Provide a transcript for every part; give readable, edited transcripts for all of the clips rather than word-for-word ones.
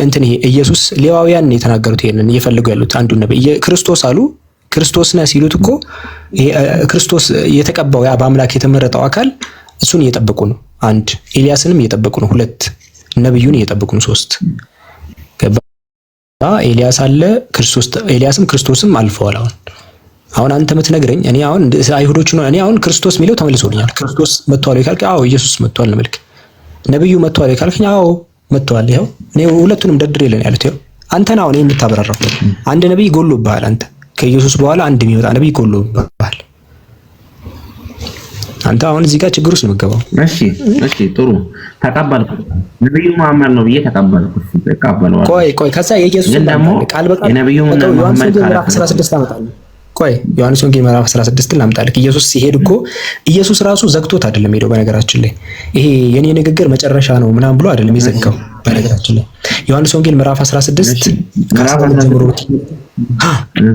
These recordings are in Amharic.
እንትን ይሄ ኢየሱስ ሌዋውያን የተናገሩት ይሄንን እየፈለጉ ያሉት አንዱ ነብይ ክርስቶስ አሉ። ክርስቶስ ነህ ሲሉት እኮ ክርስቶስ የተቀባው ያ በአምላክ የተመረጠው አካል እሱን እየጠበቁ ነው። አንድ ኤልያስንም እየጠበቁ ነው። ሁለት ነብዩን እየጠበቁ ነው። ሶስት ኤልያስ አለ ክርስቶስ ኤልያስም ክርስቶስም አልፈዋል። አሁን አንተ የምትነግረኝ እኔ አሁን አይሁዶቹ ነው እኔ አሁን ክርስቶስ የሚለው ተመልሶልኛል። ክርስቶስ መጥቷል ካልክ አዎ ኢየሱስ መጥቷል ነው መልክ። ነብዩ መጥቷል ካልከኝ አዎ መጥቷል። ይሄው እኔ ሁለቱንም ደድር ይለን ያሉት ይሄው አንተ ነው አሁን የምታበራራው። አንድ ነብይ ጎሎብሃል። አንተ ከኢየሱስ በኋላ አንድ የሚወጣ ነብይ ጎሎብሃል። አንተ አሁን እዚህ ጋር ችግር ውስጥ ነው የምትገባው። እሺ ጥሩ ተቀበልኩ። ነብዩ መሐመድ ነው ብዬ ተቀበልኩ። ቆይ ከዛ የኢየሱስ ቃል በቃል የነብዩ መሐመድ ምዕራፍ 16 አመጣለሁ። ቆይ ዮሐንስ ወንጌል ምዕራፍ 16 ላምጣልህ። ኢየሱስ ሲሄድ እኮ ኢየሱስ ራሱ ዘግቶት አይደለም ሄደው። በነገራችን ላይ ይሄ የኔ ንግግር መጨረሻ ነው ምናምን ብሎ አይደለም የዘጋው። በነገራችን ላይ ዮሐንስ ወንጌል ምዕራፍ 16 ከ12 ጀምሮ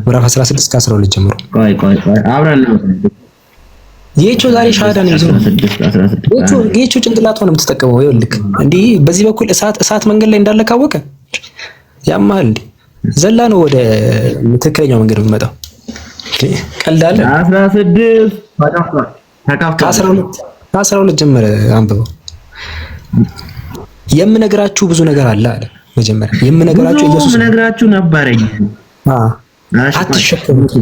ምዕራፍ 16 ከ12 ጀምሮ ቆይ አብረን ነው ጌቾ ዛሬ ሻሃዳ ነው ይዘው ጌቾ ጭንቅላቷ ነው የምትጠቀመው። ይኸውልህ እንዲህ በዚህ በኩል እሳት መንገድ ላይ እንዳለ ካወቀ ያማል እንዴ ዘላ ነው ወደ ትክክለኛው መንገድ የሚመጣው። ቀልዳለ 16 ከ12 ጀምረ አንብበው። የምነግራችሁ ብዙ ነገር አለ አለ። መጀመሪያ የምነግራችሁ ኢየሱስ ነግራችሁ ነበረኝ። አትሸከሙት።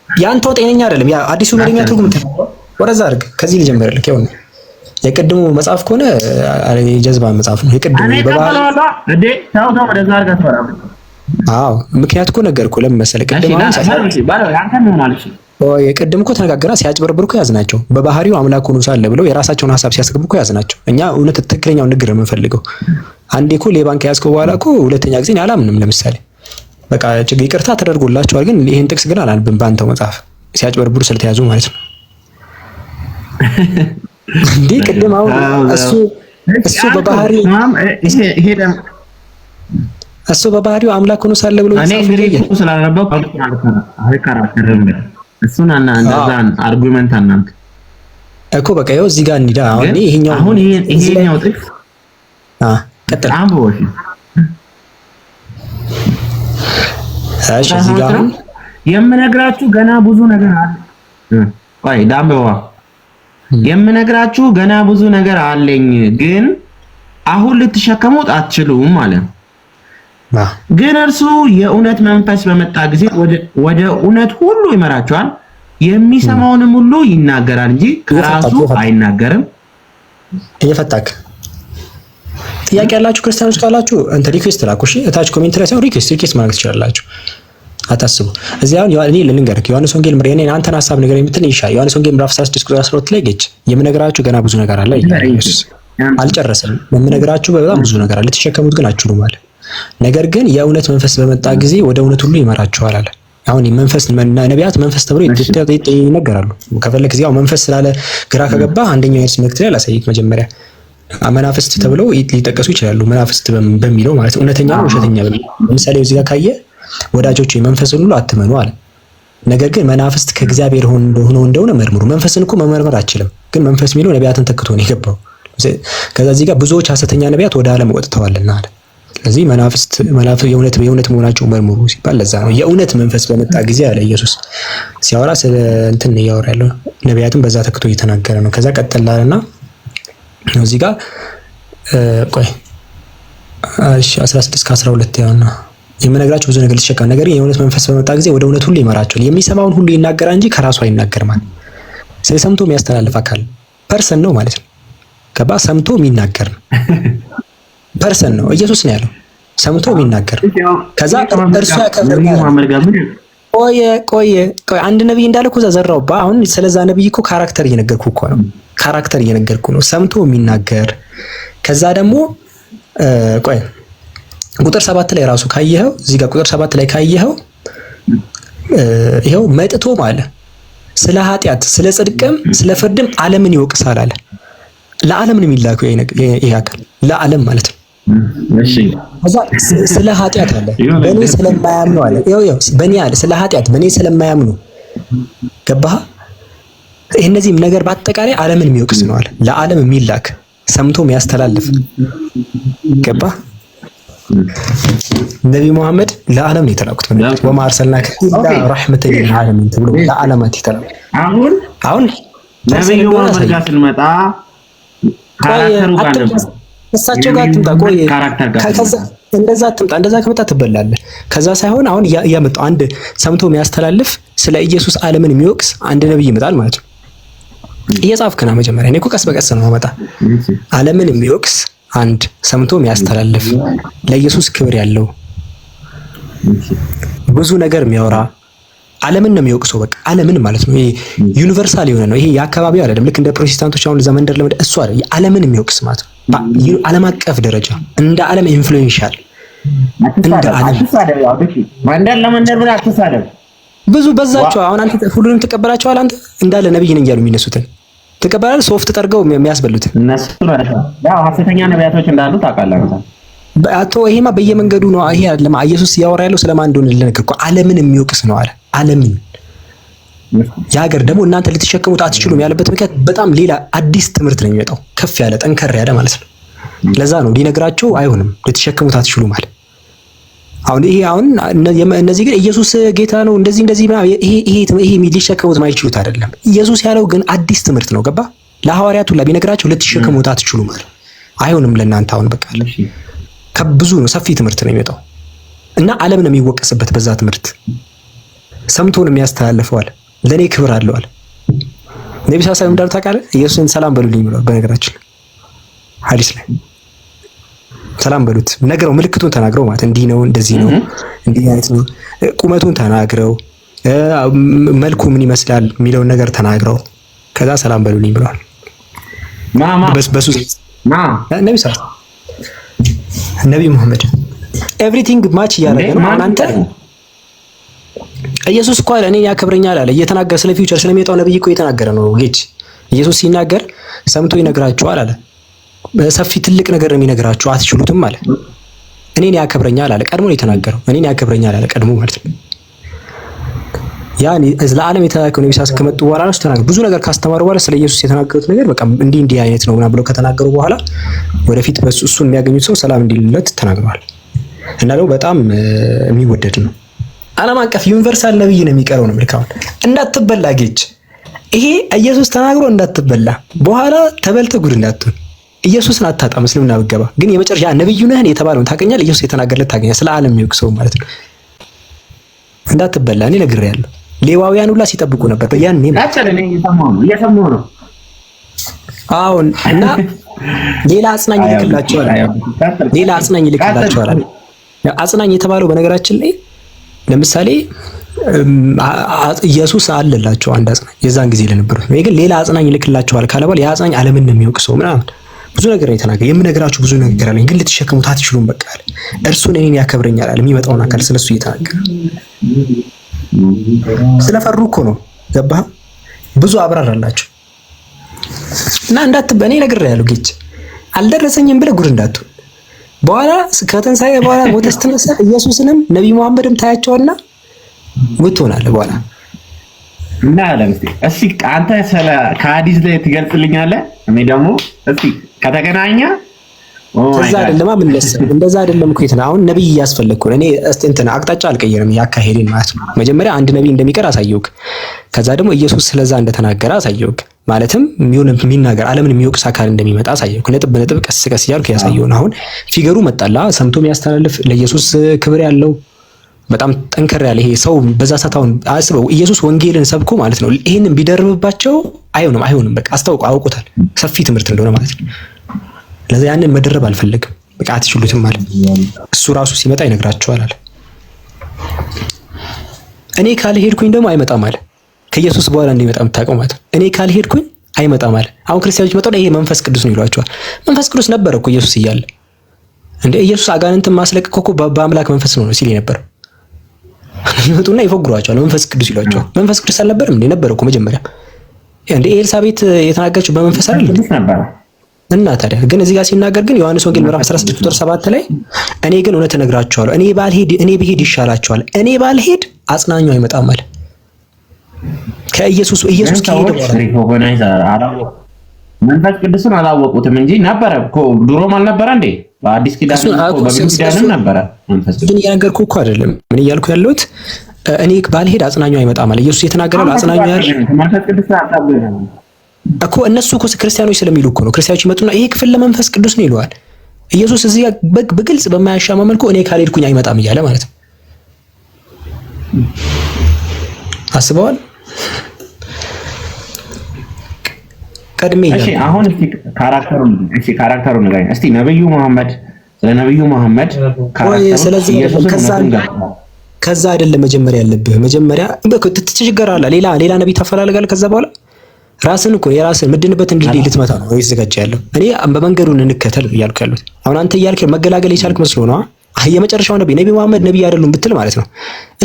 ያንተው ጤነኛ አይደለም። ያ አዲሱ መደበኛ ትርጉም ወረዛ አድርግ። ከዚህ ልጀምርልህ። ይኸውልህ የቅድሙ መጽሐፍ ከሆነ የጀዝባ መጽሐፍ ነው። የቅድሙ በባህል ወደዛ አድርግ አትበራ። አዎ ምክንያት እኮ ነገርኩህ። ለምን መሰለህ ቅድም እኮ ተነጋገራ ሲያጭበረብሩ እኮ ያዝናቸው። በባህሪው አምላክ ሆኖ ሳለ ብለው የራሳቸውን ሀሳብ ሲያስገቡ እኮ ያዝናቸው። እኛ እውነት ትክክለኛውን ንግር የምንፈልገው አንዴ እኮ ሌባን ከያዝከው በኋላ እኮ ሁለተኛ ጊዜ አላምንም። ለምሳሌ በቃ ይቅርታ ተደርጎላቸዋል፣ ግን ይሄን ጥቅስ ግን አላልብም በአንተው መጽሐፍ ሲያጭበረብሩ ስለተያዙ ማለት ነው። እንዴ ቅድም አሁን እሱ በባህሪው አምላክ ሆኖ ሳለ ብሎ እኔ እንግዲህ ስላነበብኩ አልከራከርም። እሱን እንደዛን አርጉመንት አናንተ እኮ በቃ ይኸው እዚህ ጋር እንሂዳ። አሁን ይሄኛው ጥቅስ ቀጥል አንብቦሽ እሺ እዚህ ጋር የምነግራችሁ ገና ብዙ ነገር አለ። ቆይ ዳምበዋ የምነግራችሁ ገና ብዙ ነገር አለኝ፣ ግን አሁን ልትሸከሙት አትችሉም ማለት ነው። ግን እርሱ የእውነት መንፈስ በመጣ ጊዜ ወደ እውነት ሁሉ ይመራችኋል፣ የሚሰማውንም ሁሉ ይናገራል እንጂ ከራሱ አይናገርም። እየፈታክ ጥያቄ ያላችሁ ክርስቲያኖች ካላችሁ እንተ ሪኩዌስት ላኩ። እሺ እታች ኮሜንት ላይ ሳይሆን ሪኩዌስት ማድረግ ትችላላችሁ። አታስቡ። እዚህ አሁን እኔ ልንገርክ ዮሐንስ ወንጌል ምዕራፍ እኔ አንተን ሐሳብ ነገር የምትል ይሻል። ዮሐንስ ወንጌል ምዕራፍ 16 ቁጥር 12 ላይ ገጭ የምነግራችሁ ገና ብዙ ነገር አለ ይላል ኢየሱስ። አልጨረሰም። የምነግራችሁ በጣም ብዙ ነገር አለ፣ ልትሸከሙት ግን አትችሉም አለ። ነገር ግን የእውነት መንፈስ በመጣ ጊዜ ወደ እውነት ሁሉ ይመራችኋል አለ። አሁን መንፈስ ነቢያት መንፈስ ተብሎ ይነገራሉ። ከፈለክ እዚህ አሁን መንፈስ ስላለ ግራ ከገባ አንደኛው የርስ መልእክት ላይ ላሳይክ። መጀመሪያ መናፍስት ተብለው ሊጠቀሱ ይችላሉ። መናፍስት በሚለው ማለት እውነተኛ ነው ውሸተኛ በሚለው ለምሳሌ እዚህ ጋር ካየ ወዳጆች መንፈስን ሁሉ አትመኑ አለ። ነገር ግን መናፍስት ከእግዚአብሔር እንደሆነ መርምሩ። መንፈስን እኮ መመርመር አትችልም፣ ግን መንፈስ የሚለው ነቢያትን ተክቶ ነው የገባው። ከዛ እዚህ ጋር ብዙዎች ሐሰተኛ ነቢያት ወደ ዓለም ወጥተዋልና አለ። ስለዚህ መናፍስት የእውነት መሆናቸው መርምሩ ሲባል ለዛ ነው። የእውነት መንፈስ በመጣ ጊዜ አለ ኢየሱስ ሲያወራ ስለ እንትን እያወራ ያለው ነቢያትን በዛ ተክቶ እየተናገረ ነው። ከዛ ቀጥላልና እዚህ ጋር ቆይ እሺ 16 ከ12 ያውና የምነግራችሁ ብዙ ነገር ልትሸከም፣ ነገር ግን የእውነት መንፈስ በመጣ ጊዜ ወደ እውነት ሁሉ ይመራቸዋል። የሚሰማውን ሁሉ ይናገራል እንጂ ከራሱ አይናገርም ማለት ነው። ሰምቶ የሚያስተላልፍ አካል ፐርሰን ነው ማለት ነው። ገባ? ሰምቶ የሚናገር ነው ፐርሰን ነው። ኢየሱስ ነው ያለው ሰምቶ የሚናገር። ከዛ እርሱ ያከብራል። ቆይ አንድ ነብይ እንዳለ እኮ ዘራውባ። አሁን ስለዛ ነብይ እኮ ካራክተር እየነገርኩ እኮ ነው። ካራክተር እየነገርኩ ነው። ሰምቶ የሚናገር። ከዛ ደግሞ ቆይ ቁጥር 7 ላይ ራሱ ካየኸው እዚህ ጋር ቁጥር 7 ላይ ካየኸው ይሄው መጥቶ ማለት ስለ ኃጢአት ስለ ጽድቅም ስለ ፍርድም ዓለምን ይወቅሳል አለ። ለዓለም ነው የሚላከው ይሄ አካል ለዓለም ማለት ነው። እሺ ከዛ ስለ ኃጢአት አለ በእኔ ስለማያምኑ አለ። ይኸው በእኔ አለ ስለ ኃጢአት በእኔ ስለማያምኑ ገባህ? እነዚህም ነገር በአጠቃላይ ዓለምን የሚወቅስ ነው አለ። ለዓለም የሚላክ ሰምቶ የሚያስተላልፍ ገባህ? ነብይ መሐመድ ለዓለም ነው የተላኩት። ወማ አርሰልናከ ኢላ ረሕመተን ሊልዓለሚን ተብሎ ለዓለማት የተላኩት። አሁን ነብዩ መሐመድ ጋር ስንመጣ ካራክተሩ ጋር ነው። እሳቸው ጋር አትምጣ። ቆይ ከዛ እንደዛ አትምጣ። እንደዛ ከመጣ ትበላለህ። ከዛ ሳይሆን አሁን እያመጣው አንድ ሰምቶ የሚያስተላልፍ ስለ ኢየሱስ ዓለምን የሚወቅስ አንድ ነብይ ይመጣል ማለት ነው። እየጻፍክ ነው መጀመሪያ። እኔ እኮ ቀስ በቀስ ነው ማመጣ። ዓለምን የሚወቅስ አንድ ሰምቶ የሚያስተላልፍ ለኢየሱስ ክብር ያለው ብዙ ነገር የሚያወራ ዓለምን ነው የሚወቅሰው። በቃ ዓለምን ማለት ነው። ይሄ ዩኒቨርሳል የሆነ ነው። ይሄ የአካባቢው አይደለም። ልክ እንደ ፕሮቴስታንቶች አሁን ዘመንደር ለመደ እሱ አይደል። ዓለምን የሚወቅስ ማለት ነው። ዓለም አቀፍ ደረጃ እንደ ዓለም ኢንፍሉዌንሻል እንደ ዓለም መንደር ለመንደር ብለህ አትሳደብ። ብዙ በዛቸው። አሁን አንተ ሁሉንም ትቀበላቸዋል። አንተ እንዳለ ነብይ ነኝ እያሉ የሚነሱትን ትቀበላለህ። ሶፍት ጠርገው የሚያስበሉት እነሱ ያው ሐሰተኛ ነቢያቶች እንዳሉ ታውቃለህ። አቶ ይሄማ በየመንገዱ ነው። ይሄ አይደለም ኢየሱስ ያወራ ያለው ስለማን እንደሆነ ልነግርህ እኮ ዓለምን የሚወቅስ ነው አለ። ዓለምን የሀገር ደግሞ እናንተ ልትሸከሙት አትችሉም ያለበት ምክንያት በጣም ሌላ አዲስ ትምህርት ነው የሚመጣው፣ ከፍ ያለ ጠንከር ያለ ማለት ነው። ለዛ ነው ሊነግራቸው አይሆንም፣ ልትሸከሙት አትችሉም አለ። አሁን እነዚህ ግን ኢየሱስ ጌታ ነው እንደዚህ ይሄ ሊሸከሙት ማይችሉት አይደለም። ኢየሱስ ያለው ግን አዲስ ትምህርት ነው። ገባ? ለሐዋርያቱ ቢነግራቸው ልትሸከሙት አትችሉም አለ። አይሆንም ለእናንተ አሁን በቃ ከብዙ ነው፣ ሰፊ ትምህርት ነው የሚመጣው እና ዓለም ነው የሚወቀስበት በዛ ትምህርት። ሰምቶ ነው የሚያስተላልፈው አለ። ለኔ ክብር አለው አለ። ነብዩ ሰለላሁ ዐለይሂ ወሰለም እንዳሉ ታውቃለህ። ኢየሱስን ሰላም በሉልኝ ብለዋል። በነገራችን ሐዲስ ላይ ሰላም በሉት ነገረው፣ ምልክቱን ተናግረው ማለት እንዲህ ነው እንደዚህ ነው እንዲህ አይነት ነው፣ ቁመቱን ተናግረው መልኩ ምን ይመስላል የሚለውን ነገር ተናግረው ከዛ ሰላም በሉልኝ ብለዋል። በሱ ነብዩ ሰለላሁ ነብዩ መሐመድ ኤቭሪቲንግ ማች እያደረገ ነው። አንተ ኢየሱስ እኮ አለ እኔን ያከብረኛል አለ። እየተናገረ ስለ ፊውቸር ስለሚመጣው ነብይ እኮ እየተናገረ ነው። ጌች ኢየሱስ ሲናገር ሰምቶ ይነግራችኋል አለ። በሰፊ ትልቅ ነገር ነው የሚነግራችሁ፣ አትችሉትም አለ። እኔን ያከብረኛል አለ። ቀድሞ ነው የተናገረው። እኔን ያከብረኛል አለ ቀድሞ ማለት ነው። ያኔ ለዓለም የተላከው ነብይ ከመጡ በኋላ ነው ተናገሩ። ብዙ ነገር ካስተማሩ በኋላ ስለ ኢየሱስ የተናገሩት ነገር በቃ እንዲህ አይነት ነው ምናምን ብለው ከተናገሩ በኋላ ወደፊት እሱን የሚያገኙት ሰው ሰላም እንዲልለት ተናግረዋል። እና ደግሞ በጣም የሚወደድ ነው። ዓለም አቀፍ ዩኒቨርሳል ነብይ ነው የሚቀረው ነው ልካውን እንዳትበላ ጌች ይሄ ኢየሱስ ተናግሮ እንዳትበላ በኋላ ተበልተ ጉድ እንዳትሆን። ኢየሱስን አታጣም እስልምና ብትገባ ግን የመጨረሻ ነብዩ ነህ የተባለውን ታገኛለህ። ኢየሱስ የተናገረለት ታገኛለህ። ስለ ዓለም የሚወቅሰው ማለት ነው። እንዳትበላ እኔ ነግሬሃለሁ። ሌዋውያን ሁላ ሲጠብቁ ነበር። ያኔ እየሰማሁ ነው። አሁን እና ሌላ አጽናኝ ይልክላቸዋል። ሌላ አጽናኝ ይልክላቸዋል። አጽናኝ የተባለው በነገራችን ላይ ለምሳሌ ኢየሱስ አለላቸው አንድ አጽናኝ የዛን ጊዜ ለነበሩት ነው። ግን ሌላ አጽናኝ ይልክላቸዋል ካለ በኋላ ያ አጽናኝ ዓለምን ነው የሚወቅሰው ምናምን ብዙ ነገር የተናገረ የምነግራችሁ ብዙ ነገር አለኝ ግን ልትሸከሙት አትችሉም በቃ አለ። እርሱን እኔን ያከብረኛል አለ። የሚመጣውን አካል ስለሱ እየተናገረ ስለፈሩ እኮ ነው። ገባህ? ብዙ አብራራላችሁ እና እንዳትበኔ ነግሬሃለሁ። ጌች አልደረሰኝም ብለህ ጉድ እንዳትሆን። በኋላ ከተንሳኤ በኋላ ሞተ ስትነሳ ኢየሱስንም ነብይ መሐመድም ታያቸውና ጉድ ትሆናለህ በኋላ እና እስኪ አንተ ከሐዲስ ላይ ትገልጽልኛለህ። እኔ ደግሞ እስኪ ከተገናኘ ከዛ አይደለም እንደዛ አይደለም እኮ የት ነው አሁን ነብይ እያስፈለግኩ እኔ እንትን አቅጣጫ አልቀየርም። ያካሄደን ማለት ነው። መጀመሪያ አንድ ነብይ እንደሚቀር አሳየውክ። ከዛ ደግሞ ኢየሱስ ስለዛ እንደተናገረ አሳየውክ። ማለትም የሚናገር ዓለምን የሚወቅስ አካል እንደሚመጣ አሳየውክ። ነጥብ በነጥብ ቀስ ቀስ እያልኩ ያሳየውን አሁን ፊገሩ መጣላ ሰምቶ የሚያስተላልፍ ለኢየሱስ ክብር ያለው በጣም ጠንከር ያለ ይሄ ሰው በዛ ሰታውን አስበው ኢየሱስ ወንጌልን ሰብኮ ማለት ነው። ይሄንን ቢደርብባቸው አይሆንም በቃ አውቁታል ሰፊ ትምህርት እንደሆነ ማለት ነው። ለዛ ያንን መደረብ አልፈለግም። በቃ አትችሉትም ማለት እሱ ራሱ ሲመጣ ይነግራቸዋል አለ። እኔ ካልሄድኩኝ ደግሞ አይመጣም አለ። ከኢየሱስ በኋላ እንዲመጣ የምታውቀው ማለት እኔ ካልሄድኩኝ አይመጣም አለ። አሁን ክርስቲያኖች መጣው ይሄ መንፈስ ቅዱስ ነው ይሏቸዋል። መንፈስ ቅዱስ ነበር እኮ ኢየሱስ እያለ እንደ ኢየሱስ አጋንንትን ማስለቀቅ እኮ በአምላክ መንፈስ ነው ሲል ነበር። ይመጡና ይፎግሯቸዋል። መንፈስ ቅዱስ ይሏቸዋል። መንፈስ ቅዱስ አልነበረም እንዴ? ነበር እኮ መጀመሪያ እንደ ኤልሳቤት የተናገረችው በመንፈስ አይደል እና ታዲያ ግን እዚህ ጋር ሲናገር ግን ዮሐንስ ወንጌል ምዕራፍ 16 ቁጥር 7 ላይ እኔ ግን እውነት እነግራችኋለሁ እኔ ብሄድ ይሻላችኋል። እኔ ባልሄድ አጽናኙ አይመጣም አለ። ኢየሱስ ከሄደ በኋላ መንፈስ ቅዱስን አላወቁትም እንጂ ነበረ እኮ ድሮም አልነበረ እንዴ? በአዲስ ኪዳን በሚዳንም ነበረ መንፈስ ግን እየነገርኩህ እኮ አይደለም። ምን እያልኩ ያለሁት እኔ ባልሄድ አጽናኙ አይመጣም አለ ኢየሱስ የተናገረው። አጽናኙ ያል መንፈስ ቅዱስ አጣበረን እኮ እነሱ እኮ ክርስቲያኖች ስለሚሉ እኮ ነው። ክርስቲያኖች ይመጡና ይሄ ክፍል ለመንፈስ ቅዱስ ነው ይለዋል። ኢየሱስ እዚህ ጋር በግልጽ በማያሻማ መልኩ እኔ ካልሄድኩኝ አይመጣም እያለ ማለት ነው። አስበዋል። ቀድሜ እሺ፣ አሁን ካራክተሩን ንገረኝ እስቲ። ነብዩ መሐመድ ስለ ነብዩ መሐመድ ካራክተሩ ከዛ አይደለም መጀመሪያ ያለብህ። መጀመሪያ ትችግራለህ። ሌላ ነብይ ታፈላልጋለህ። ከዛ በኋላ ራስን እኮ የራስን ምድንበት እንዲህ ልትመታ ነው ይዘጋጅ ያለው። እኔ በመንገዱን እንከተል እያልኩ ያሉት አሁን አንተ እያልክ መገላገል የቻልክ መስሎ ነው። የመጨረሻው ነብይ መሐመድ ነብይ አይደሉም ብትል ማለት ነው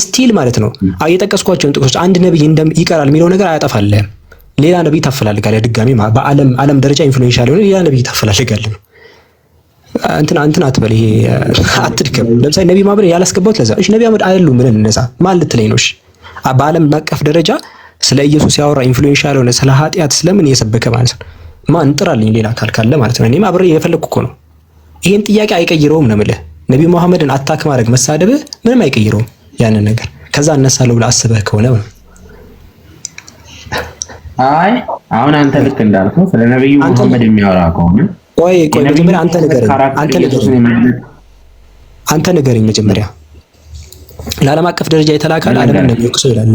ስቲል ማለት ነው የጠቀስኳቸውን ጥቅሶች አንድ ነብይ ይቀራል የሚለው ነገር አያጠፋልህም። ሌላ ነብይ ታፈላልጋለህ ድጋሚ በዓለም ደረጃ ኢንፍሉዌንሻል የሆነ ሌላ ነብይ ታፈላልጋለህ። እንትን አትበል። ይሄ አትድከም። ለምሳሌ ነብይ መሐመድ ያላስገባሁት ለዛ እሺ ነብይ መሐመድ አይደሉም ምን እንነሳ ማን ልትለኝ ነው? እሺ በዓለም አቀፍ ደረጃ ስለ ኢየሱስ ያወራ ኢንፍሉዌንሻል የሆነ ስለ ኃጢአት ስለምን እየሰበከ ማለት ነው ማን እንጥራልኝ ሌላ አካል ካለ ማለት ነው። እኔም አብሬ የፈለኩ እኮ ነው። ይሄን ጥያቄ አይቀይረውም ነው የምልህ። ነብይ መሐመድን አታክ ማድረግ መሳደብህ ምንም አይቀይረውም ያንን ነገር። ከዛ እነሳለሁ ብለህ አስበህ ከሆነ አይ አሁን አንተ ልክ እንዳልከው ስለ ነብዩ መሐመድ የሚያወራ ከሆነ ቆይ መጀመሪያ አንተ ንገረኝ መጀመሪያ ለዓለም አቀፍ ደረጃ የተላከ ዓለምን ነው የሚወቅሰው ይላል።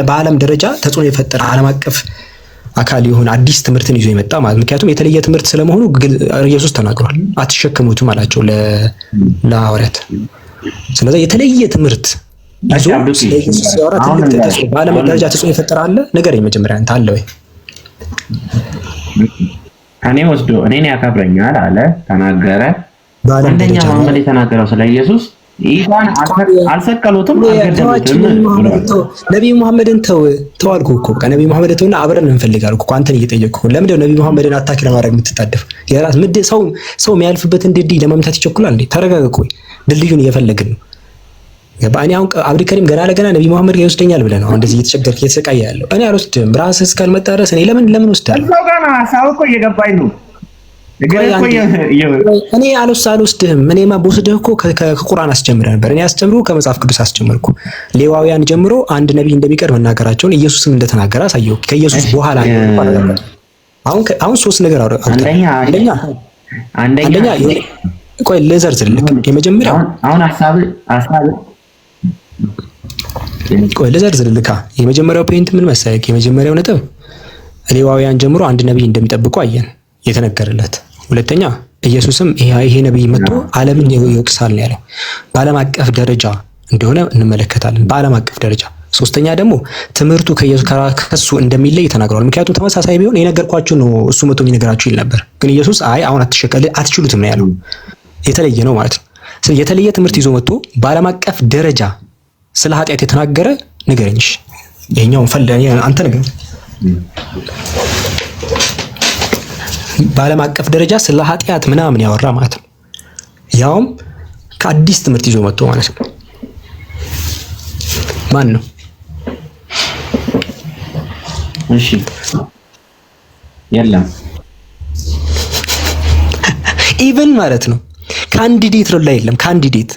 በዓለም ደረጃ ተጽዕኖ የፈጠረ ዓለም አቀፍ አካል የሆነ አዲስ ትምህርትን ይዞ የመጣ ማለት ምክንያቱም የተለየ ትምህርት ስለመሆኑ ኢየሱስ ተናግሯል። አትሸከሙትም አላቸው ለሐዋርያት። ስለዚህ የተለየ ትምህርት ይዞ ሲያወራ በዓለም ደረጃ ተጽዕኖ የፈጠረ አለ። ንገረኝ መጀመሪያ አንተ አለ ወይ? እኔ ወስዶ እኔን ያከብረኛል አለ ተናገረ። አንደኛ መሐመድ የተናገረው ስለ ኢየሱስ ኢሳን አልሰቀሉትም አልገደሉትም። ነብዩ መሐመድን ተው አልኩህ እኮ በቃ ነብዩ መሐመድን ተውና አብረን እንፈልጋለን እኮ አንተን እየጠየቅኩ ለምን ነው ነብዩ መሐመድን አታክ ለማድረግ የምትጣደፍ? የራስ ሰው የሚያልፍበትን ድልድይ ለመምታት ይቸኩላል እንዴ? ተረጋጋ። ቆይ ድልድዩን እየፈለግን ነው። እኔ አሁን አብዱልከሪም ገና ለገና ነብዩ መሐመድ ጋር ይወስደኛል ብለህ ነው አሁን እንደዚህ እየተቸገርክ እየተሰቃየ ያለው። እኔ አልወስድህም። ራስህ እስካልመጣ ድረስ እኔ ለምን ወስዳለሁ? እዛው ጋር ሀሳብ እኮ እየገባኝ ነው። እኔ አልወስድህም። እኔማ በወስድህ እኮ ከቁርአን አስጀምረህ ነበር። እኔ አስጀምሩ ከመጽሐፍ ቅዱስ አስጀመርኩ። ሌዋውያን ጀምሮ አንድ ነብይ እንደሚቀር መናገራቸውን ኢየሱስም እንደተናገረ አሳየው። ከኢየሱስ በኋላ አሁን ሶስት ነገር አንደኛ ቆይ ልዘርዝርልህ። የመጀመሪያው አሁን ሐሳብ ቆይ ልዘርዝርልህ። የመጀመሪያው ፖይንት ምን መሰለህ? የመጀመሪያው ነጥብ ሌዋውያን ጀምሮ አንድ ነብይ እንደሚጠብቁ አየን የተነገረለት። ሁለተኛ ኢየሱስም ይሄ ነብይ መጥቶ ዓለምን ይወቅሳል ነው ያለው። በዓለም አቀፍ ደረጃ እንደሆነ እንመለከታለን። በዓለም አቀፍ ደረጃ። ሶስተኛ ደግሞ ትምህርቱ ከሱ እንደሚለይ ተናግሯል። ምክንያቱም ተመሳሳይ ቢሆን የነገርኳችሁ ነው እሱ መጥቶ የሚነግራችሁ ይል ነበር። ግን ኢየሱስ አሁን አትችሉትም ነው ያለው። የተለየ ነው ማለት ነው። ስለዚህ የተለየ ትምህርት ይዞ መጥቶ በዓለም አቀፍ ደረጃ ስለ ኃጢአት የተናገረ ንገረኝ። እሺ ይሄኛውን አንተ ንገረኝ። በዓለም አቀፍ ደረጃ ስለ ኃጢአት ምናምን ያወራ ማለት ነው። ያውም ከአዲስ ትምህርት ይዞ መጥቶ ማለት ነው። ማን ነው? እሺ የለም ኢቭን ማለት ነው ካንዲዴት ላይ የለም። ካንዲዴት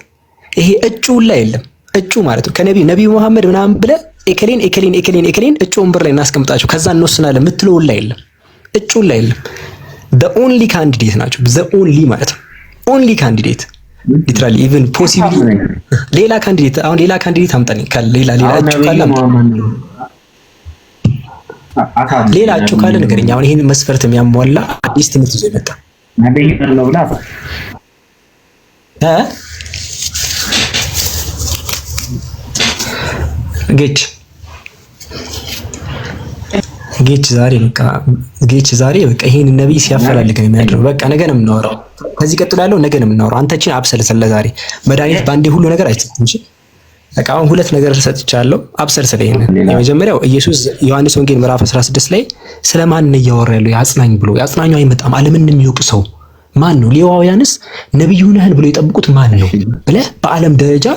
ይሄ እጩ ላይ የለም። እጩ ማለት ነው ነብዩ መሐመድ ምናምን ብለህ ኤከሌን እጩ ወንበር ላይ እናስቀምጣቸው ከዛ እንወስናለን የምትለው ላይ የለም። እጩ ላይ የለም። the only candidate ናቸው። the only ማለት ነው only candidate literally even possibly ሌላ ካንዲዴት አምጣልኝ ካለ ሌላ እጩ ካለ ሌላ እጩ ካለ ንገረኝ። አሁን ይሄን መስፈርት የሚያሟላ አዲስ ትምህርት ይዞ የመጣ ጌች ዛሬ በቃ ይሄን ነብይ ሲያፈላልግ ነው የሚያድረው። በቃ ነገ ነው የምናወራው። ከዚህ ቀጥሎ ያለው ነገ ነው የምናወራው። አንተችን አብሰልሰል። ለዛሬ መድኃኒት ባንዴ ሁሉ ነገር አይሰጥም እንጂ በቃ አሁን ሁለት ነገር ሰጥቻለሁ። አብሰልሰል። ይሄን የመጀመሪያው ኢየሱስ ዮሐንስ ወንጌል ምዕራፍ 16 ላይ ስለማን ነው እያወራ ያለው? ያጽናኝ ብሎ ያጽናኙ አይመጣም ዓለምን የሚወቅ ሰው ማን ነው? ሌዋውያንስ ነብዩ ነህን ብሎ የጠብቁት ማን ነው ብለህ በዓለም ደረጃ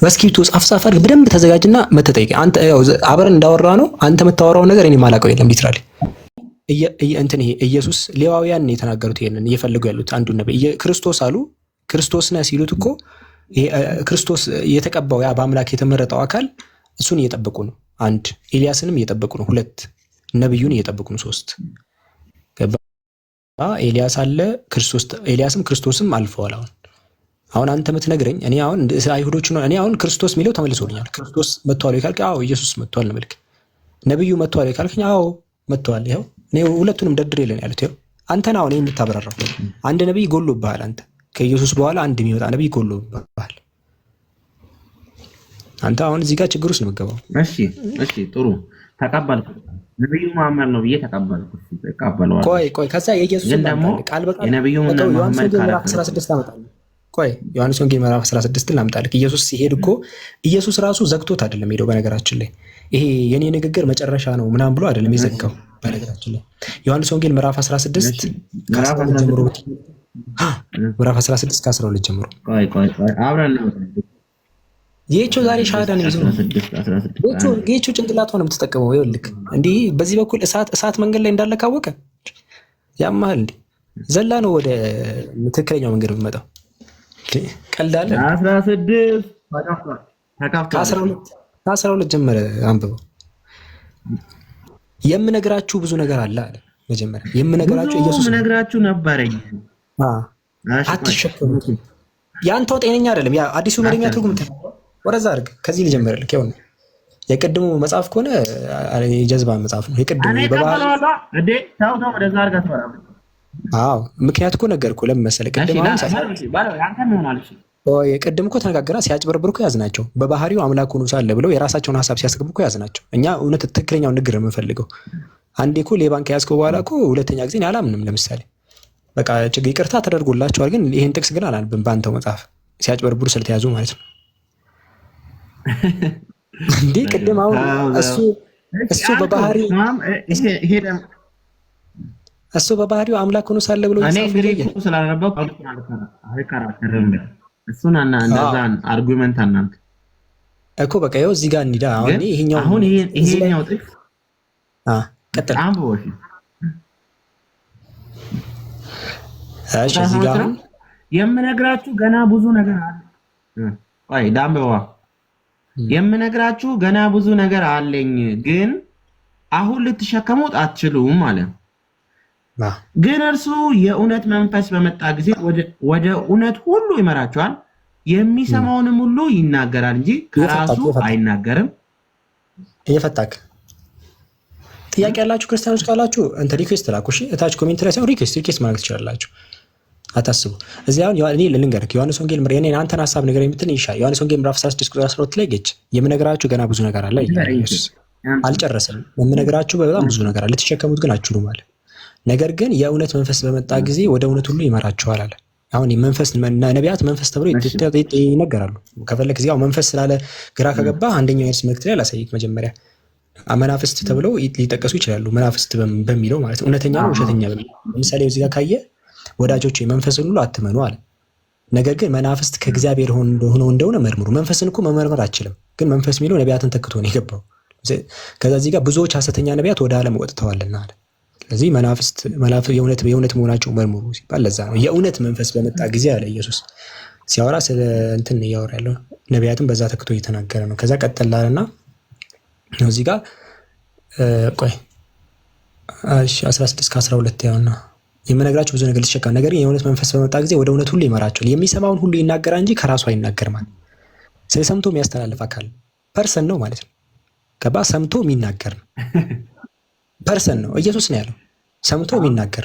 በስክሪፕቱ ጻፍ አድርግ። በደንብ ተዘጋጅና መተጠይቅ። አንተ ያው አብረን እንዳወራ ነው አንተ የምታወራው ነገር እኔ ማላውቀው የለም ሊትራሊ እንትን ይሄ ኢየሱስ ሌዋውያን የተናገሩት ይሄንን እየፈልጉ ያሉት አንዱ ነብይ ክርስቶስ አሉ። ክርስቶስ ነህ ሲሉት እኮ ክርስቶስ የተቀባው ያ በአምላክ የተመረጠው አካል እሱን እየጠበቁ ነው። አንድ ኤልያስንም እየጠበቁ ነው። ሁለት ነብዩን እየጠበቁ ነው። ሶስት ኤልያስ አለ፣ ኤልያስም ክርስቶስም አልፈዋል። አሁን አንተ የምትነግረኝ እኔ አሁን አይሁዶች ነው። እኔ አሁን ክርስቶስ የሚለው ተመልሶልኛል። ክርስቶስ መጥቷል ካልክ አዎ ኢየሱስ መጥቷል ነው። ነብዩ መጥቷል ካልከኝ አዎ መጥቷል። ይኸው እኔ ሁለቱንም ደርድሬልን ያሉት ይኸው አንተን አሁን የምታበራራው አንድ ነብይ ጎሎብሃል። አንተ ከኢየሱስ በኋላ አንድ የሚወጣ ነብይ ጎሎብሃል። አንተ አሁን እዚህ ጋር ችግር ውስጥ ነው የምትገባው። እሺ ጥሩ ተቀበልኩ። ነብዩ መሐመድ ነው ብዬ ተቀበልኩ። ተቀበለዋል። ቆይ ከዛ የኢየሱስ ቃል በቃል የነብዩ መሐመድ ምዕራፍ 16 አመጣለሁ። ቆይ ዮሐንስ ወንጌል ምዕራፍ 16 ላምጣልህ። ኢየሱስ ሲሄድ እኮ ኢየሱስ ራሱ ዘግቶት አይደለም ሄደው። በነገራችን ላይ ይሄ የኔ ንግግር መጨረሻ ነው ምናምን ብሎ አይደለም የዘጋው። በነገራችን ላይ ዮሐንስ ወንጌል ምዕራፍ 16 ከ12 ጀምሮ ምዕራፍ 16 ከ12 ጀምሮ ቆይ አብረን ነው ጌቾ ዛሬ ሻሃዳ ነው ይዘው ጌቾ ጭንቅላት ሆነ የምትጠቀመው። ይኸውልህ እንዲህ በዚህ በኩል እሳት መንገድ ላይ እንዳለ ካወቀ ያማል እንዴ ዘላ ነው ወደ ትክክለኛው መንገድ የምመጣው። ቀልዳለ 12 ጀመረ አንብበው። የምነግራችሁ ብዙ ነገር አለ አለ። መጀመሪያ የምነግራችሁ ኢየሱስ ነግራችሁ ነበረኝ። አትሸከሙት። ያንተው ጤነኛ አይደለም። ያ አዲሱ መደበኛ ትርጉም ወረዛ አድርግ። ከዚህ ልጀምርልህ። ይኸውና የቅድሙ መጽሐፍ ከሆነ የጀዝባ መጽሐፍ ነው። የቅድሙ በባህል ወደዛ አድርጋ ተወራ። አዎ ምክንያት እኮ ነገርኩህ። ለምን መሰለህ? ቅድም እኮ ተነጋገራ። ሲያጭበረብሩ እኮ ያዝናቸው። በባህሪው አምላክ ሆኖ ሳለ ብለው የራሳቸውን ሀሳብ ሲያስገቡ እኮ ያዝናቸው። እኛ እውነት ትክክለኛውን ንግር የምንፈልገው አንዴ እኮ ሌባን ከያዝከው በኋላ እኮ ሁለተኛ ጊዜ አላምንም። ለምሳሌ በቃ ችግር ይቅርታ ተደርጎላቸዋል። ግን ይሄን ጥቅስ ግን አላልብም በአንተው መጽሐፍ ሲያጭበረብሩ ስለተያዙ ማለት ነው። እንዴ ቅድም አሁን እሱ በባህሪው አምላክ ሆኖ ሳለ ብሎ እሱን እንደዛን አርጉመንት አናንተ እኮ በቃ ይኸው እዚህ ጋር እንሂዳ። አሁን ይሄኛው ጥቅስ ቀጥል። እሺ እዚህ ጋር የምነግራችሁ ገና ብዙ ነገር አለ። ቆይ ዳምበዋ የምነግራችሁ ገና ብዙ ነገር አለኝ፣ ግን አሁን ልትሸከሙት አትችሉም ማለት ነው። ግን እርሱ የእውነት መንፈስ በመጣ ጊዜ ወደ እውነት ሁሉ ይመራቸዋል። የሚሰማውንም ሁሉ ይናገራል እንጂ ከራሱ አይናገርም። እየፈታክ ጥያቄ ያላችሁ ክርስቲያኖች ካላችሁ እንተ ሪኩዌስት ላኩ። እሺ እታች ኮሜንት ላይ ሳይሆን ሪኩዌስት ማድረግ ትችላላችሁ። አታስቡ። እዚህ አሁን እኔ ልንገርክ ዮሐንስ ወንጌል እኔ አንተን ሀሳብ ነገር የምትል ይሻል። ዮሐንስ ወንጌል ምዕራፍ 16 ቁጥር 12 ላይ ጌች የምነግራችሁ ገና ብዙ ነገር አለ ይላል ኢየሱስ። አልጨረሰም። የምነግራችሁ በጣም ብዙ ነገር አለ፣ ልትሸከሙት ግን አትችሉም አለ። ነገር ግን የእውነት መንፈስ በመጣ ጊዜ ወደ እውነት ሁሉ ይመራችኋል አለ። አሁን መንፈስ ነቢያት መንፈስ ተብሎ ይነገራሉ። ከፈለክ እዚህ መንፈስ ስላለ ግራ ከገባ አንደኛው የርስ መልእክት ላይ ላሳይክ። መጀመሪያ መናፍስት ተብለው ሊጠቀሱ ይችላሉ። መናፍስት በሚለው ማለት ነው እውነተኛ ነው ውሸተኛ በሚለው። ለምሳሌ እዚህ ጋር ካየ ወዳጆች መንፈስን ሁሉ አትመኑ አለ። ነገር ግን መናፍስት ከእግዚአብሔር ሆነው እንደሆነ መርምሩ። መንፈስን እኮ መመርመር አትችልም፣ ግን መንፈስ የሚለው ነቢያትን ተክቶ ነው የገባው። ከዛ እዚህ ጋር ብዙዎች ሐሰተኛ ነቢያት ወደ ዓለም ወጥተዋልና አለ። ስለዚህ መናፍስት የእውነት መሆናቸው መርምሩ ሲባል ለዛ ነው። የእውነት መንፈስ በመጣ ጊዜ አለ ኢየሱስ ሲያወራ ስለ እንትን እያወራ ያለው ነቢያትን በዛ ተክቶ እየተናገረ ነው። ከዛ ቀጠላልና ነው እዚህ ጋር ቆይ 16 ከ12 ያውና የምነግራችሁ ብዙ ነገር ልትሸከም፣ ነገር ግን የእውነት መንፈስ በመጣ ጊዜ ወደ እውነት ሁሉ ይመራቸዋል። የሚሰማውን ሁሉ ይናገራል እንጂ ከራሱ አይናገርም። ስለ ሰምቶ የሚያስተላልፍ አካል ፐርሰን ነው ማለት ነው። ገባ? ሰምቶ የሚናገር ነው ፐርሰን ነው። ኢየሱስ ነው ያለው ሰምቶ የሚናገር።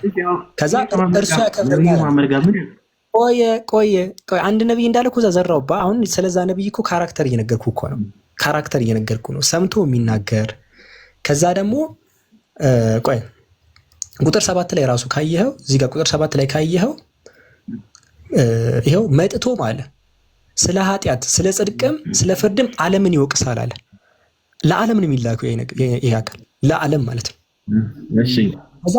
ከዛ እርሱ ያከብረኛል። ቆየ አንድ ነብይ እንዳለ እኮ ዘራውባ። አሁን ስለዛ ነብይ እኮ ካራክተር እየነገርኩ እኮ ነው። ካራክተር እየነገርኩ ነው። ሰምቶ የሚናገር። ከዛ ደግሞ ቆይ ቁጥር 7 ላይ ራሱ ካየኸው እዚህ ጋር ቁጥር 7 ላይ ካየኸው ይኸው መጥቶ ማለት ስለ ኃጢአት ስለ ጽድቅም ስለ ፍርድም ዓለምን ይወቅሳል አለ። ለዓለም ነው የሚላከው ይሄ አካል ለዓለም ማለት ነው። እሺ ከዛ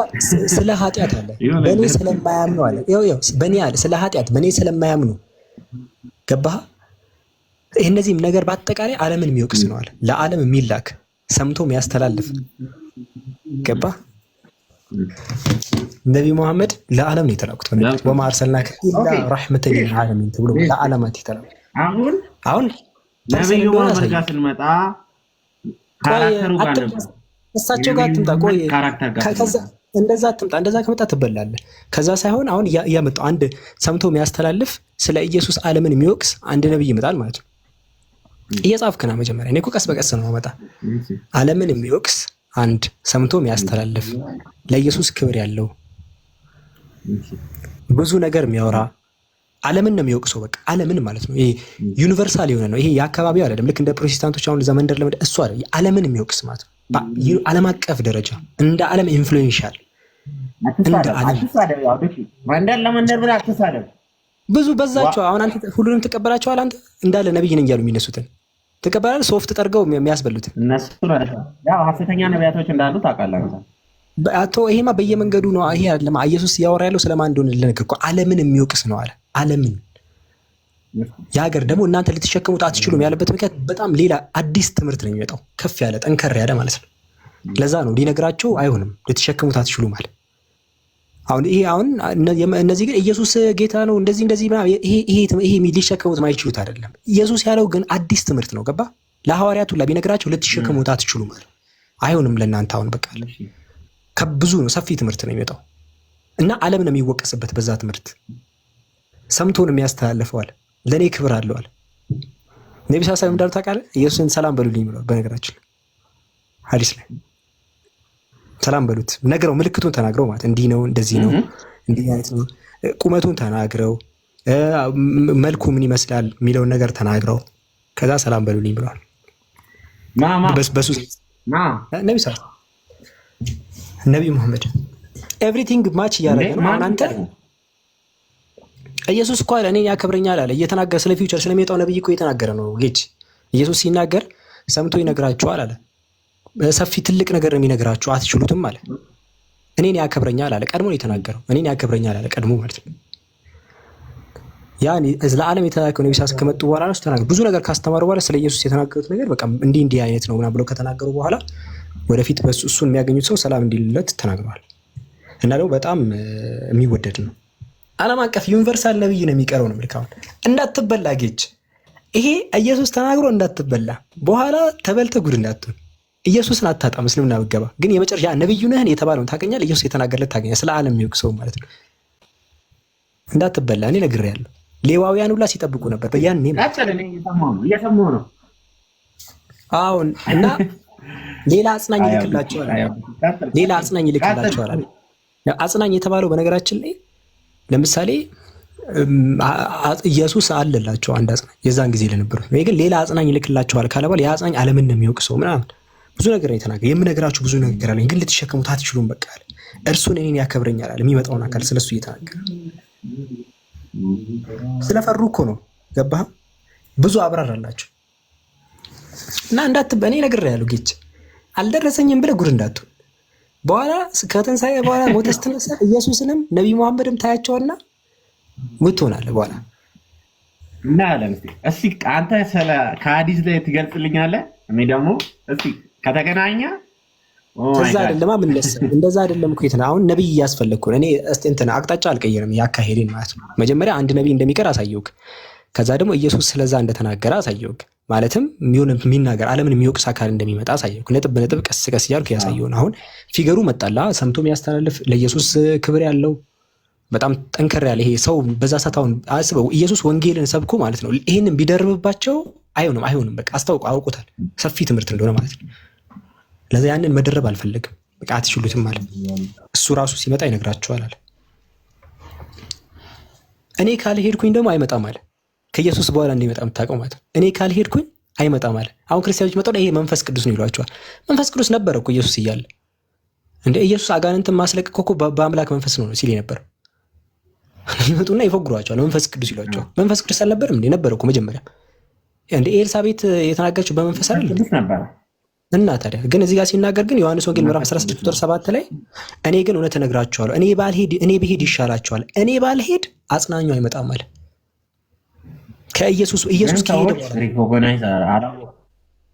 ስለ ኃጢአት አለ በእኔ ስለማያምኑ አለ። ይኸው በእኔ አለ ስለ ኃጢአት በእኔ ስለማያምኑ ገባህ? እነዚህም ነገር በአጠቃላይ ዓለምን የሚወቅስ ነው አለ። ለዓለም የሚላክ ሰምቶ የሚያስተላልፍ ገባህ? ነብይ መሐመድ ለዓለም ነው የተላኩት። ወማ አርሰልናከ ኢላ ረሕመተን ሊልዓለሚን ተብሎ ለዓለማት የተላኩት። አሁን ነብዩ መሐመድ ጋር ስንመጣ ካራክተሩ ጋር ነበር። እሳቸው ጋር አትምጣ። ቆይ ከዛ እንደዛ አትምጣ። እንደዛ ከመጣ ትበላለህ። ከዛ ሳይሆን አሁን እያመጣው አንድ ሰምቶ የሚያስተላልፍ ስለ ኢየሱስ ዓለምን የሚወቅስ አንድ ነብይ ይመጣል ማለት ነው። እየጻፍክና መጀመሪያ እኔ እኮ ቀስ በቀስ ነው ማመጣ። ዓለምን የሚወቅስ አንድ ሰምቶ የሚያስተላልፍ ለኢየሱስ ክብር ያለው ብዙ ነገር የሚያወራ ዓለምን ነው የሚወቅሰው። በቃ ዓለምን ማለት ነው። ይሄ ዩኒቨርሳል የሆነ ነው። ይሄ የአካባቢው አይደለም። ልክ እንደ ፕሮቴስታንቶች አሁን ዘመንደር ለመደ እሱ አይደለም። ዓለምን የሚወቅስ ማለት ነው። ዓለም አቀፍ ደረጃ እንደ ዓለም ኢንፍሉዌንሻል እንደ ዓለም ብዙ በዛቸው። አሁን አንተ ሁሉንም ትቀበላቸዋል። አንተ እንዳለ ነብይ ነኝ እያሉ የሚነሱትን ትቀበላለህ። ሶፍት ጠርገው የሚያስበሉትን እነሱ ያው ሐሰተኛ ነቢያቶች እንዳሉ ታውቃለህ። አቶ ይሄማ በየመንገዱ ነው። ይሄ አይደለም ኢየሱስ ያወራ ያለው ስለማን እንደሆነ ልነግርህ እኮ ዓለምን የሚወቅስ ነው አለ። ዓለምን የሀገር ደግሞ እናንተ ልትሸከሙት አትችሉም ያለበት ምክንያት በጣም ሌላ አዲስ ትምህርት ነው የሚመጣው፣ ከፍ ያለ ጠንከር ያለ ማለት ነው። ለዛ ነው ሊነግራቸው አይሆንም ልትሸከሙት አትችሉም ማለት። አሁን ይሄ አሁን እነዚህ ግን ኢየሱስ ጌታ ነው እንደዚህ ይሄ ሊሸከሙት ማይችሉት አይደለም። ኢየሱስ ያለው ግን አዲስ ትምህርት ነው። ገባ? ለሐዋርያቱ ቢነግራቸው ልትሸከሙት አትችሉም ማለት አይሆንም ለእናንተ። አሁን በቃ ከብዙ ነው ሰፊ ትምህርት ነው የሚመጣው እና ዓለም ነው የሚወቀስበት በዛ ትምህርት። ሰምቶን የሚያስተላልፈዋል ለኔ ክብር አለዋል። ነብዩ ሰለላሁ ዐለይሂ ወሰለም ታውቃለህ? ኢየሱስን ሰላም በሉልኝ ብለው በነገራችን ሐዲስ ላይ ሰላም በሉት ነግረው ምልክቱን ተናግረው ማለት እንዲህ ነው እንደዚህ ነው እንዲህ አይነት ነው ቁመቱን ተናግረው መልኩ ምን ይመስላል የሚለውን ነገር ተናግረው ከዛ ሰላም በሉልኝ ብለዋል። በሱ ነብዩ ሰለላሁ ነብዩ መሐመድ ኤቭሪቲንግ ማች እያደረገ ነው። አንተ ኢየሱስ እኮ አለ እኔን ያከብረኛል አለ። እየተናገረ ስለ ፊውቸር ስለሚመጣው ነብይ እኮ እየተናገረ ነው። ጌች ኢየሱስ ሲናገር ሰምቶ ይነግራችኋል አለ። ሰፊ ትልቅ ነገር ነው የሚነግራችሁ፣ አትችሉትም አለ። እኔን ያከብረኛል አለ። ቀድሞ ነው የተናገረው። እኔን ያከብረኛል አለ ቀድሞ ማለት ነው። ያኔ ለዓለም የተላከው ነብይ ሳስ ከመጡ በኋላ ነው ተናገሩ። ብዙ ነገር ካስተማሩ በኋላ ስለ ኢየሱስ የተናገሩት ነገር በቃ እንዲህ አይነት ነው ምናምን ብለው ከተናገሩ በኋላ ወደፊት በሱ እሱን የሚያገኙት ሰው ሰላም እንዲልለት ተናግረዋል። እና ደግሞ በጣም የሚወደድ ነው። ዓለም አቀፍ ዩኒቨርሳል ነብይ ነው የሚቀረው ነው ምልካውን እንዳትበላ ጌች ይሄ ኢየሱስ ተናግሮ እንዳትበላ በኋላ ተበልተ ጉድ እንዳትሆን። ኢየሱስን አታጣም እስልምና ብትገባ ግን የመጨረሻ ነብዩ ነህን የተባለውን ታገኛለህ። ኢየሱስ የተናገረለት ታገኛለህ። ስለ ዓለም የሚወቅ ሰው ማለት ነው። እንዳትበላ እኔ ነግሬያለሁ። ሌዋውያን ሁላ ሲጠብቁ ነበር በያኔ እየሰማሁ ነው። አሁን እና ሌላ አጽናኝ ይልክላቸዋል። ሌላ አጽናኝ ይልክላቸዋል። አጽናኝ የተባለው በነገራችን ላይ ለምሳሌ ኢየሱስ አለላቸው አንድ አጽናኝ የዛን ጊዜ ለነበሩት ነው። ግን ሌላ አጽናኝ ይልክላቸዋል ካለ በኋላ ያ አጽናኝ ዓለምን ነው የሚወቅሰው ምናምን ብዙ ነገር ነው የተናገረው። የምነግራችሁ ብዙ ነገር አለኝ ግን ልትሸከሙት አትችሉም በቃ አለ። እርሱን እኔን ያከብረኛል አለ። የሚመጣውን አካል ስለሱ እየተናገረ ስለፈሩ እኮ ነው። ገባህ? ብዙ አብራራላቸው እና እንዳትበኔ ነግሬያለሁ። ጌች አልደረሰኝም ብለህ ጉድ እንዳትሆን። በኋላ ከትንሣኤ በኋላ ሞተህ ስትነሳ ኢየሱስንም ነብይ መሐመድም ታያቸውና ምትሆናለህ በኋላ እና አለም እስቲ አንተ ስለ ከሐዲስ ላይ ትገልጽልኛለህ። እኔ ደግሞ እስቲ ከተገናኘ ከዛ አይደለም እንደዛ አይደለም እኮ የተና አሁን ነብይ እያስፈለግኩ እኔ እስቲ እንትን አቅጣጫ አልቀየርም ያካሄደኝ ማለት ነው። መጀመሪያ አንድ ነብይ እንደሚቀር አሳየውክ። ከዛ ደግሞ ኢየሱስ ስለዛ እንደተናገረ አሳየውክ። ማለትም የሚናገር ዓለምን የሚወቅስ አካል እንደሚመጣ አሳየውክ። ነጥብ በነጥብ ቀስ ቀስ እያልኩ ያሳየውን አሁን ፊገሩ መጣላ ሰምቶ የሚያስተላልፍ ለኢየሱስ ክብር ያለው በጣም ጠንከር ያለ ይሄ ሰው በዛ ሰታውን አስበው ኢየሱስ ወንጌልን ሰብኩ ማለት ነው። ይሄንን ቢደርብባቸው አይሆንም በቃ አውቁታል ሰፊ ትምህርት እንደሆነ ማለት ነው። ለዛ ያንን መደረብ አልፈለግም በቃ አትችሉትም ማለት እሱ ራሱ ሲመጣ ይነግራቸዋል አለ። እኔ ካልሄድኩኝ ደግሞ አይመጣም አለ። ከኢየሱስ በኋላ እንደሚመጣ የምታውቀው ማለት ነው። እኔ ካልሄድኩኝ አይመጣም አለ። አሁን ክርስቲያኖች መጣው ይሄ መንፈስ ቅዱስ ነው ይሏቸዋል። መንፈስ ቅዱስ ነበረ እኮ ኢየሱስ እያለ እንደ ኢየሱስ አጋንንትን ማስለቀቅ እኮ በአምላክ መንፈስ ነው ሲል ነበር። ይመጡና ይፎግሯቸዋል። መንፈስ ቅዱስ ይሏቸዋል። መንፈስ ቅዱስ አልነበረም እንዴ? ነበረ እኮ መጀመሪያ እንደ ኤልሳቤት የተናገረችው በመንፈስ አይደል ነበር። እና ታዲያ ግን እዚህ ጋር ሲናገር ግን ዮሐንስ ወንጌል ምዕራፍ 16 ቁጥር 7 ላይ እኔ ግን እውነት እነግራችኋለሁ እኔ ብሄድ ይሻላችኋል፣ እኔ ባልሄድ አጽናኙ አይመጣም አለ። ኢየሱስ ከሄደ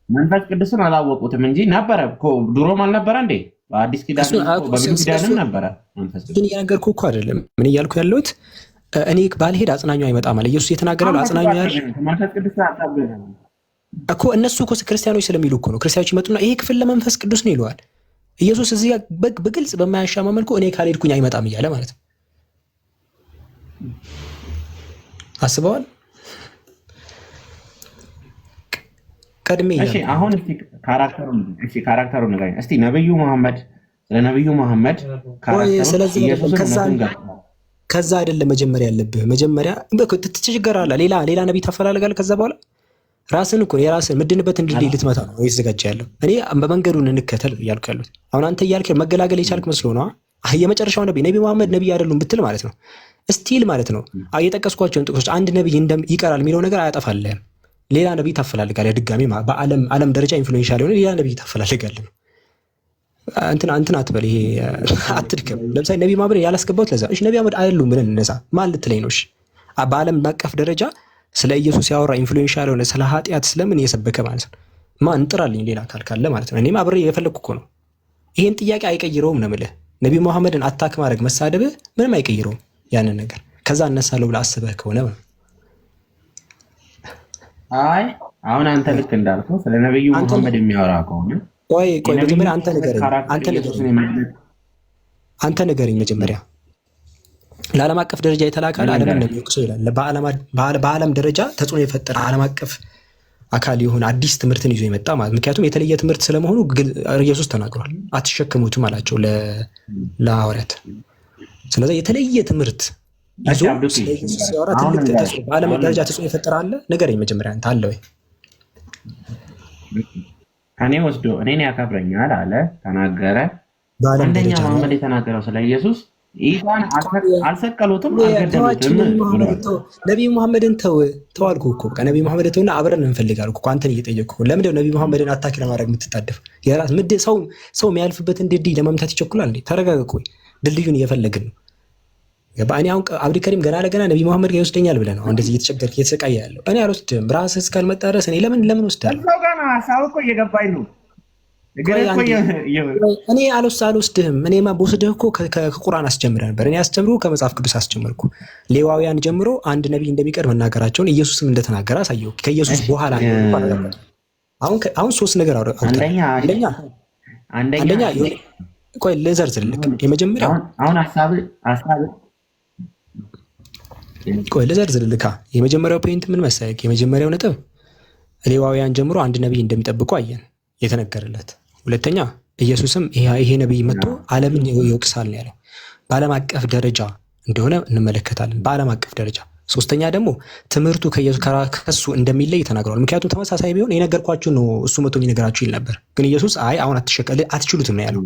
መንፈስ ቅዱስን አላወቁትም እንጂ ነበረ እኮ ድሮም አልነበረ እንዴ? በአዲስ ኪዳን በብሉይ ኪዳንም ነበረ መንፈስ ቅዱስ። ግን እየነገርኩህ እኮ አይደለም ምን እያልኩ ያለሁት እኔ ባልሄድ አጽናኙ አይመጣም አለ ኢየሱስ። የተናገረው አጽናኙ መንፈስ ቅዱስ እኮ እነሱ እኮ ክርስቲያኖች ስለሚሉ እኮ ነው። ክርስቲያኖች ይመጡና ይሄ ክፍል ለመንፈስ ቅዱስ ነው ይለዋል። ኢየሱስ እዚህ በግልጽ በማያሻማ መልኩ እኔ ካልሄድኩኝ አይመጣም እያለ ማለት ነው። አስበዋል። ቀድሜ እሺ፣ አሁን እስቲ ካራክተሩን ንገረኝ እስቲ። ነብዩ መሐመድ ለነብዩ መሐመድ ካራክተሩ ከዛ አይደለም መጀመሪያ ያለብህ። መጀመሪያ ትቸገራለህ፣ ሌላ ነብይ ታፈላልጋለህ። ከዛ በኋላ ራስን እኮ የራስን ምድንበት እንድልይ ልትመታ ነው እየተዘጋጀ ያለው። እኔ በመንገዱን እንከተል እያልኩ ያሉት አሁን አንተ እያልክ መገላገል የቻልክ መስሎ ነው። የመጨረሻው ነብይ መሐመድ ነብይ አይደሉም ብትል ማለት ነው ስቲል ማለት ነው የጠቀስኳቸውን ጥቅሶች አንድ ነብይ ይቀራል የሚለው ነገር አያጠፋልህም። ሌላ ነብይ ታፈላልጋለህ ድጋሚ በዓለም ደረጃ ኢንፍሉዌንሻል የሆነ ሌላ ነብይ ታፈላልጋለህ። እንትን አትበል፣ ይሄ አትድከም። ለምሳሌ ነብይ መሐመድ ያላስገባሁት ለዛ እሺ ነብይ መሐመድ አይደሉም ብለን እነሳ ማን ልትለኝ ነው? እሺ በዓለም አቀፍ ደረጃ ስለ ኢየሱስ ያወራ ኢንፍሉዌንሻል የሆነ ስለ ኃጢአት ስለምን እየሰበከ ማለት ነው ማን እንጥራልኝ ሌላ አካል ካለ ማለት ነው። እኔም አብሬ የፈለግኩ እኮ ነው። ይሄን ጥያቄ አይቀይረውም ነው የምልህ። ነብይ መሐመድን አታክ ማድረግ መሳደብህ ምንም አይቀይረውም ያንን ነገር። ከዛ እነሳለሁ ብለህ አስበህ ከሆነ አይ አሁን አንተ ልክ እንዳልከው ስለ ነብዩ መሐመድ የሚያወራ ከሆነ ቆይ መጀመሪያ አንተ ንገረኝ መጀመሪያ ለዓለም አቀፍ ደረጃ የተላከ ዓለምን ነው የሚወቅሰው ይላል። በዓለም ደረጃ ተጽዕኖ የፈጠረ ዓለም አቀፍ አካል የሆነ አዲስ ትምህርትን ይዞ የመጣ ማለት ምክንያቱም የተለየ ትምህርት ስለመሆኑ ኢየሱስ ተናግሯል። አትሸከሙትም አላቸው ለሐዋርያት። ስለዚህ የተለየ ትምህርት ይዞ ስለ ኢየሱስ ሲያወራ ትልቅ ተጽዕኖ በዓለም ደረጃ ተጽዕኖ የፈጠረ አለ። ንገረኝ መጀመሪያ አንተ አለ ወይ? እኔ ወስዶ እኔን ያከብረኛል አለ ተናገረ። አንደኛ መሐመድ የተናገረው ስለ ኢየሱስ ኢሳን አልሰቀሉትም አልገደሉትም። ነብዩ መሐመድን ተው አልኩህ እኮ በቃ ነብዩ መሐመድን ተውና አብረን እንፈልጋለን እኮ አንተን እየጠየቅኩህ። ለምንድን ነው ነብዩ መሐመድን አታክ ለማድረግ የምትጣደፍ? የራስ ሰው የሚያልፍበትን ድልድይ ለመምታት ይቸኩላል እንዴ? ተረጋጋ። ቆይ ድልድዩን እየፈለግን ነው። እኔ አሁን አብዱልከሪም ገና ለገና ነብዩ መሐመድ ጋር ይወስደኛል ብለህ ነው እንደዚህ እየተቸገርክ እየተሰቃየ ያለው። እኔ አልወስድህም። ራስህ እስካልመጣ ድረስ እኔ ለምን ወስዳለሁ? ሰው ጋር ነው ሀሳብ እኮ እየገባኝ ነው። እኔ አልወስድህም። እኔማ በወስድህ እኮ ከቁርአን አስጀምረህ ነበር። እኔ አስጀምሩ ከመጽሐፍ ቅዱስ አስጀመርኩ። ሌዋውያን ጀምሮ አንድ ነብይ እንደሚቀር መናገራቸውን ኢየሱስም እንደተናገረ አሳየው። ከኢየሱስ በኋላ አሁን ሶስት ነገር አንደኛ ቆይ ልዘርዝርልህ። የመጀመሪያው አሁን ሀሳብ ቆይ ልዘርዝርልህ። የመጀመሪያው ፖይንት ምን መሰለህ? የመጀመሪያው ነጥብ ሌዋውያን ጀምሮ አንድ ነብይ እንደሚጠብቁ አየን የተነገረለት። ሁለተኛ ኢየሱስም ይሄ ነብይ መጥቶ ዓለምን ይወቅሳል ያለው በዓለም አቀፍ ደረጃ እንደሆነ እንመለከታለን። በዓለም አቀፍ ደረጃ። ሶስተኛ ደግሞ ትምህርቱ ከሱ እንደሚለይ ተናግሯል። ምክንያቱም ተመሳሳይ ቢሆን የነገርኳችሁ ነው እሱ መጥቶ የሚነገራችሁ ይል ነበር። ግን ኢየሱስ አሁን አትችሉትም ነው ያለው።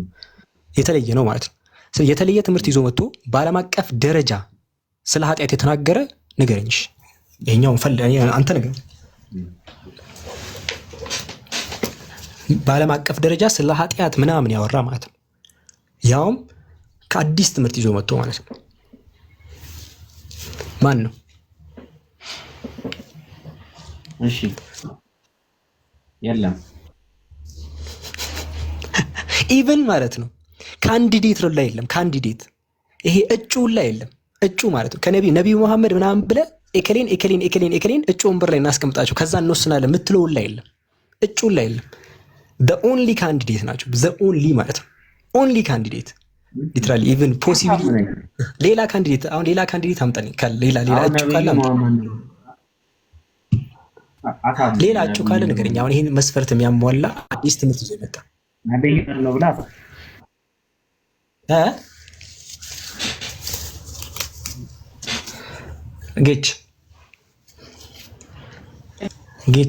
የተለየ ነው ማለት ነው። የተለየ ትምህርት ይዞ መጥቶ በዓለም አቀፍ ደረጃ ስለ ኃጢአት የተናገረ ንገረኝ። ይሄኛውን አንተ ንገረኝ። በዓለም አቀፍ ደረጃ ስለ ኃጢአት ምናምን ያወራ ማለት ነው። ያውም ከአዲስ ትምህርት ይዞ መጥቶ ማለት ነው። ማን ነው? እሺ የለም ኢቭን ማለት ነው ካንዲዴት ላይ የለም። ካንዲዴት ይሄ እጩ ላይ የለም። እጩ ማለት ነው ከነብዩ መሐመድ ምናምን ብለህ ኤከሌን እጩ ወንበር ላይ እናስቀምጣቸው ከዛ እንወስናለን የምትለው ላይ የለም። እጩ ላይ የለም። the only candidate ናቸው። the only ማለት ነው only candidate literally even possibly ሌላ ካንዲዴት አምጣኝ ሌላ እጩ ካለ ሌላ እጩ ካለ ንገረኝ። አሁን ይሄን መስፈርት የሚያሟላ አዲስ ትምህርት ይዞ የመጣ ነብይ ነው ብላ ጌች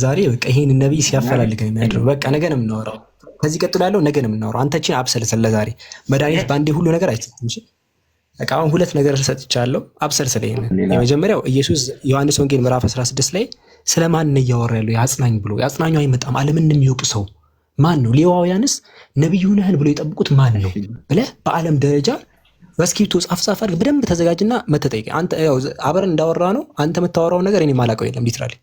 ዛሬ በቃ ይሄን ነብይ ሲያፈላልገን የሚያድረው በቃ ነገ ነው የምናወራው። ከዚህ ቀጥሎ ያለው ነገ ነው የምናወራው። አንተችን አብሰልሰል ለዛሬ መድኃኒት በአንዴ ሁሉ ነገር አይሰጥም። እሺ በቃ አሁን ሁለት ነገር ሰጥቻለሁ። አብሰልሰል። የመጀመሪያው ኢየሱስ ዮሐንስ ወንጌል ምዕራፍ 16 ላይ ስለማን ነው እያወራ ያለው? ያጽናኝ ብሎ ያጽናኙ አይመጣም ዓለምን የሚወቅሰው ማን ነው? ሌዋውያንስ ነብዩ ነህን ብሎ የጠብቁት ማን ነው ብለህ በዓለም ደረጃ በስክሪፕቶ ጻፍ አድርግ። በደንብ ተዘጋጅና መተጠይቀ አንተ ያው አብረን እንዳወራ ነው። አንተ የምታወራው ነገር እኔ ማላውቀው የለም ሊትራሊ